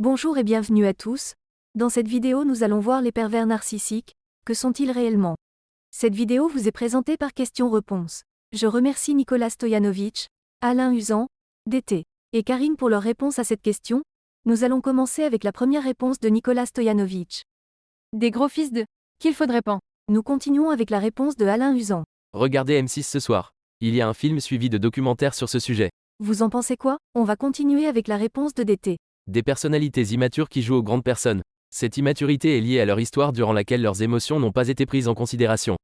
Bonjour et bienvenue à tous. Dans cette vidéo, nous allons voir les pervers narcissiques. Que sont-ils réellement? Cette vidéo vous est présentée par Questions-Réponses. Je remercie Nicolas Stojanovic, Alain Usan, DT et Karine pour leur réponse à cette question. Nous allons commencer avec la première réponse de Nicolas Stojanovic. Des gros fils de... qu'il faudrait pas. Nous continuons avec la réponse de Alain Usan. Regardez M6 ce soir. Il y a un film suivi de documentaires sur ce sujet. Vous en pensez quoi? On va continuer avec la réponse de DT. Des personnalités immatures qui jouent aux grandes personnes. Cette immaturité est liée à leur histoire durant laquelle leurs émotions n'ont pas été prises en considération.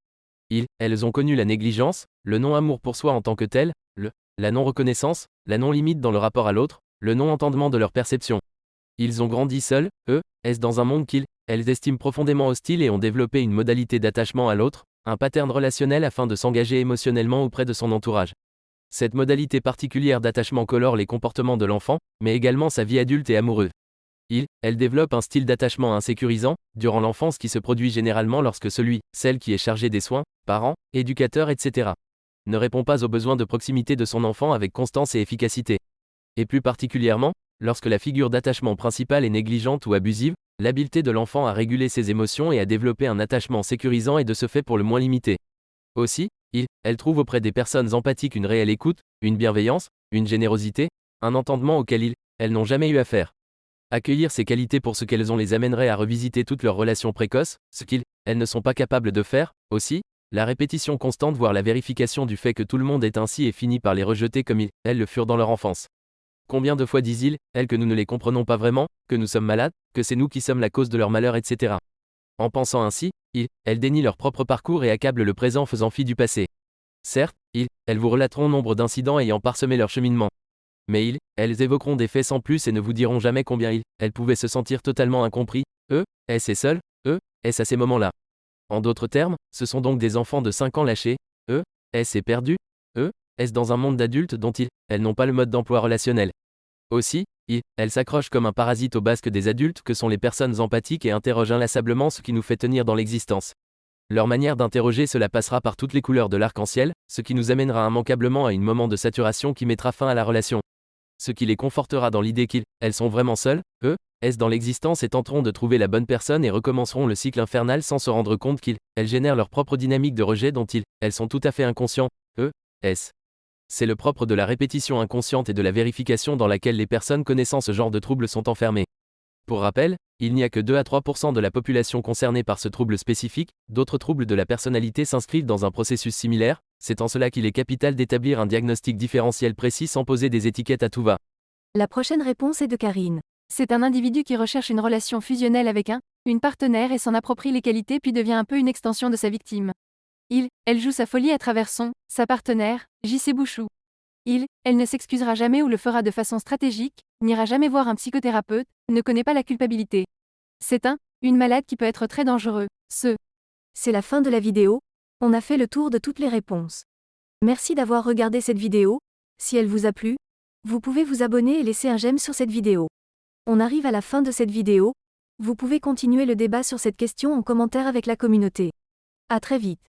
Elles ont connu la négligence, le non-amour pour soi en tant que tel, la non-reconnaissance, la non-limite dans le rapport à l'autre, le non-entendement de leur perception. Ils ont grandi seuls, dans un monde elles estiment profondément hostile et ont développé une modalité d'attachement à l'autre, un pattern relationnel afin de s'engager émotionnellement auprès de son entourage. Cette modalité particulière d'attachement colore les comportements de l'enfant, mais également sa vie adulte et amoureuse. Elle développe un style d'attachement insécurisant, durant l'enfance qui se produit généralement lorsque celle qui est chargée des soins, parents, éducateurs, etc., ne répond pas aux besoins de proximité de son enfant avec constance et efficacité. Et plus particulièrement, lorsque la figure d'attachement principale est négligente ou abusive, l'habileté de l'enfant à réguler ses émotions et à développer un attachement sécurisant est de ce fait pour le moins limité. Aussi, elle trouve auprès des personnes empathiques une réelle écoute, une bienveillance, une générosité, un entendement auquel elles n'ont jamais eu affaire. Accueillir ces qualités pour ce qu'elles ont les amènerait à revisiter toutes leurs relations précoces, ce elles ne sont pas capables de faire. Aussi, la répétition constante voire la vérification du fait que tout le monde est ainsi et finit par les rejeter comme elles le furent dans leur enfance. Combien de fois disent-ils, que nous ne les comprenons pas vraiment, que nous sommes malades, que c'est nous qui sommes la cause de leur malheur, etc. En pensant ainsi, elles dénient leur propre parcours et accablent le présent faisant fi du passé. Certes, elles vous relateront nombre d'incidents ayant parsemé leur cheminement. Mais elles évoqueront des faits sans plus et ne vous diront jamais combien elles pouvaient se sentir totalement incompris, est-ce et seuls, est-ce à ces moments-là. En d'autres termes, ce sont donc des enfants de 5 ans lâchés, est-ce et perdus, est-ce dans un monde d'adultes dont elles n'ont pas le mode d'emploi relationnel. Aussi, elles s'accrochent comme un parasite au basque des adultes que sont les personnes empathiques et interrogent inlassablement ce qui nous fait tenir dans l'existence. Leur manière d'interroger cela passera par toutes les couleurs de l'arc-en-ciel, ce qui nous amènera immanquablement à un moment de saturation qui mettra fin à la relation. Ce qui les confortera dans l'idée qu'elles sont vraiment seules, est dans l'existence et tenteront de trouver la bonne personne et recommenceront le cycle infernal sans se rendre compte qu'elles génèrent leur propre dynamique de rejet dont elles sont tout à fait inconscients, est-ce. C'est le propre de la répétition inconsciente et de la vérification dans laquelle les personnes connaissant ce genre de troubles sont enfermées. Pour rappel, il n'y a que 2 à 3% de la population concernée par ce trouble spécifique, d'autres troubles de la personnalité s'inscrivent dans un processus similaire, c'est en cela qu'il est capital d'établir un diagnostic différentiel précis sans poser des étiquettes à tout va. La prochaine réponse est de Karine. C'est un individu qui recherche une relation fusionnelle avec une partenaire et s'en approprie les qualités puis devient un peu une extension de sa victime. Elle joue sa folie à travers sa partenaire, JC Bouchou. Elle ne s'excusera jamais ou le fera de façon stratégique, n'ira jamais voir un psychothérapeute, ne connaît pas la culpabilité. C'est une malade qui peut être très dangereux. C'est la fin de la vidéo. On a fait le tour de toutes les réponses. Merci d'avoir regardé cette vidéo. Si elle vous a plu, vous pouvez vous abonner et laisser un j'aime sur cette vidéo. On arrive à la fin de cette vidéo. Vous pouvez continuer le débat sur cette question en commentaire avec la communauté. À très vite.